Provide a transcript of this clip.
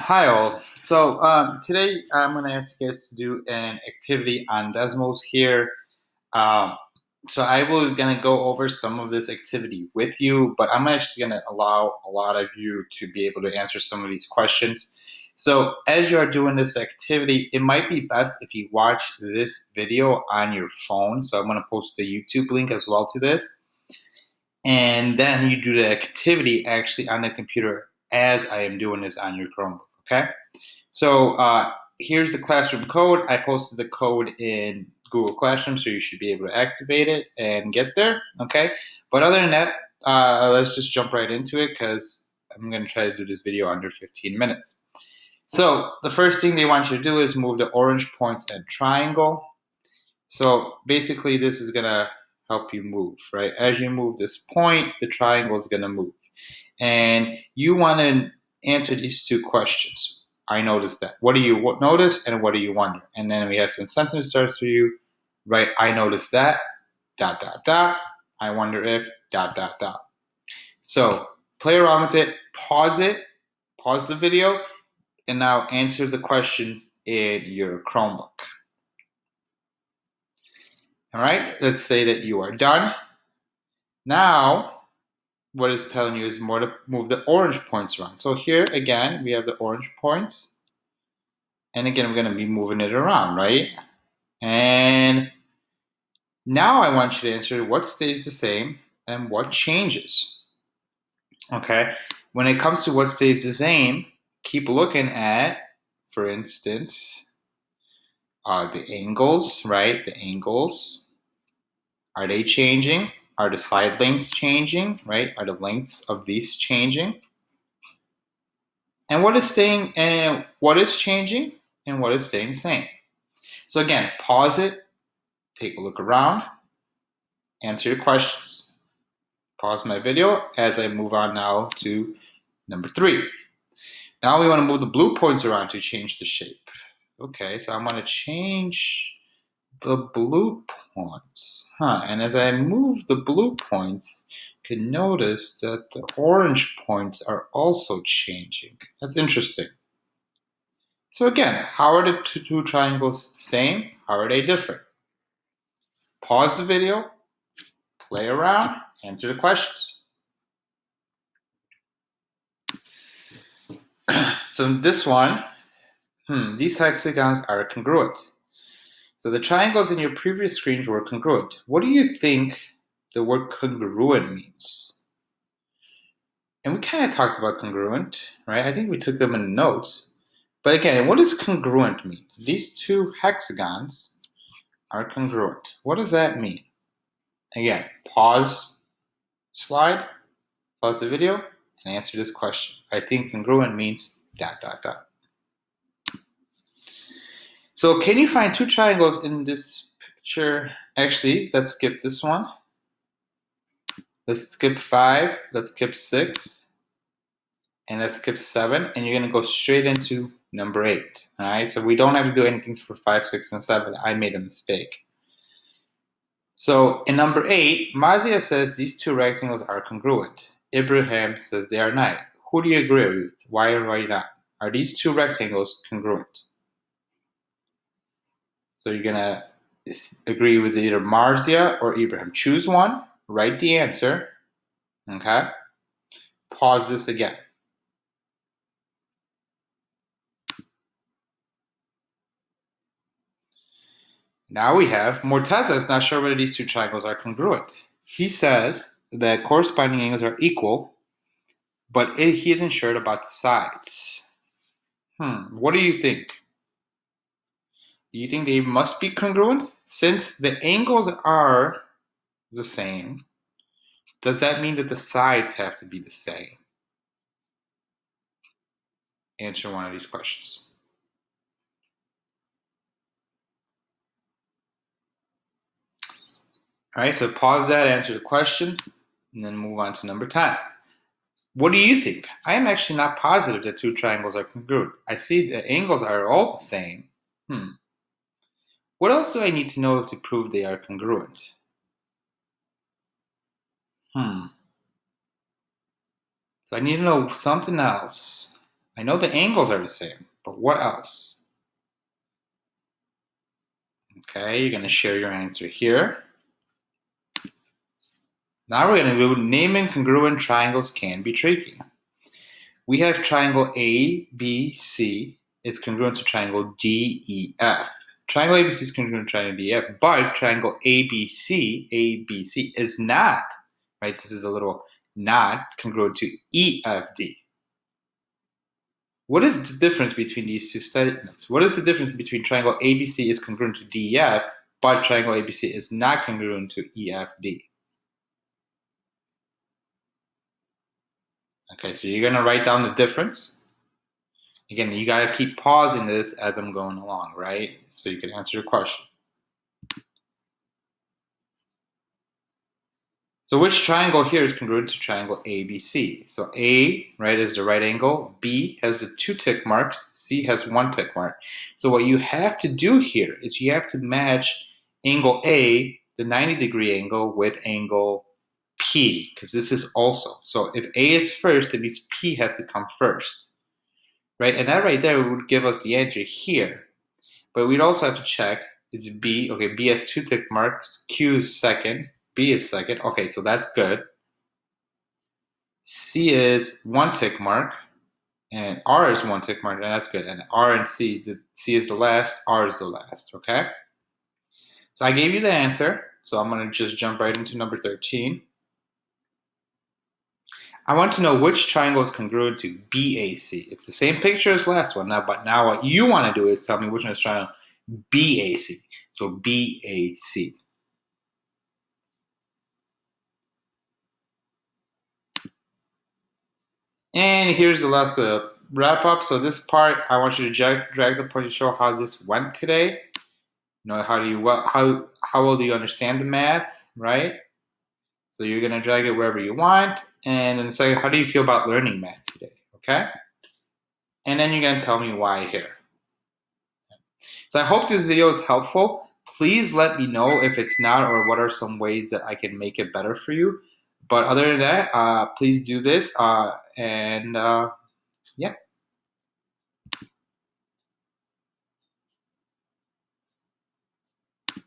Hi all. Today I'm going to ask you guys to do an activity on decimals here. Um, I will going to go over some of this activity with you, but I'm actually going to allow a lot of you to be able to answer some of these questions. So as you are doing this activity, it might be best if you watch this video on your phone. So I'm going to post the YouTube link as well to this. And then you do the activity actually on the computer as I am doing this on your Chromebook, okay? Here's the classroom code. I posted the code in Google Classroom, so you should be able to activate it and get there, okay? But other than that, let's just jump right into it because I'm going to try to do this video under 15 minutes. So the first thing they want you to do is move the orange points and triangle. So basically this is going to help you move, right? As you move this point, the triangle is going to move. And you want to answer these two questions. I noticed that. What do you notice and what do you wonder? And then we have some sentence starts for you, right? I noticed that, dot, dot, dot. I wonder if, dot, dot, dot. So play around with it, pause the video, and now answer the questions in your Chromebook. All right, let's say that you are done. Now, what it's telling you is more to move the orange points around. So here, again, we have the orange points. And again, we're going to be moving it around, right? And now I want you to answer what stays the same and what changes. Okay, when it comes to what stays the same, keep looking at, for instance, the angles, right? The angles, are they changing? Are the side lengths changing, right? Are the lengths of these changing? And what is staying and what is changing and what is staying the same? So again, pause it, take a look around, answer your questions. Pause my video as I move on now to number 3. Now we want to move the blue points around to change the shape. Okay, so I'm going to change the blue points. And as I move the blue points, you can notice that the orange points are also changing. That's interesting. So again, how are the two triangles the same? How are they different? Pause the video, play around, answer the questions. So this one, these hexagons are congruent. So the triangles in your previous screens were congruent. What do you think the word congruent means? And we kind of talked about congruent, right? I think we took them in the notes. But again, what does congruent mean? These two hexagons are congruent. What does that mean? Again, pause slide, pause the video, and answer this question. I think congruent means ... So can you find two triangles in this picture? Actually, let's skip this one. Let's skip 5, let's skip 6, and let's skip 7, and you're going to go straight into number 8. All right, so we don't have to do anything for 5, 6, and 7. I made a mistake. So in number 8, Mazia says these two rectangles are congruent. Ibrahim says they are not. Who do you agree with? Why or why not? Are these two rectangles congruent? So you're going to agree with either Marzia or Ibrahim. Choose one, write the answer, okay? Pause this again. Now we have Morteza is not sure whether these two triangles are congruent. He says that corresponding angles are equal, but he isn't sure about the sides. What do you think? Do you think they must be congruent? Since the angles are the same, does that mean that the sides have to be the same? Answer one of these questions. All right, so pause that, answer the question, and then move on to number 10. What do you think? I am actually not positive that two triangles are congruent. I see the angles are all the same. What else do I need to know to prove they are congruent? So I need to know something else. I know the angles are the same, but what else? Okay, you're going to share your answer here. Now we're going to do naming congruent triangles can be tricky. We have triangle ABC. It's congruent to triangle DEF. Triangle ABC is congruent to triangle DEF, but triangle ABC is not, right? This is a little not congruent to EFD. What is the difference between these two statements? What is the difference between triangle ABC is congruent to DEF, but triangle ABC is not congruent to EFD? Okay, so you're going to write down the difference. Again, you got to keep pausing this as I'm going along, right? So you can answer your question. So which triangle here is congruent to triangle ABC? So A, right, is the right angle. B has the 2 tick marks. C has 1 tick mark. So what you have to do here is you have to match angle A, the 90-degree angle, with angle P, because this is also. So if A is first, it means P has to come first, right? And that right there would give us the answer here. But we'd also have to check, is B, okay, B has 2 tick marks, Q is second, B is second. Okay, so that's good. C is 1 tick mark, and R is 1 tick mark, and that's good. And R and C, the C is the last, R is the last, okay? So I gave you the answer, so I'm going to just jump right into number 13. I want to know which triangle is congruent to BAC. It's the same picture as last one, but now what you want to do is tell me which one is triangle BAC. So BAC. And here's the last wrap up. So this part, I want you to drag the point to show how this went today. You know, how well do you understand the math, right? So you're gonna drag it wherever you want, and then say, how do you feel about learning math today? Okay, and then you're gonna tell me why here. So I hope this video is helpful. Please let me know if it's not, or what are some ways that I can make it better for you. But other than that, please do this, and yeah.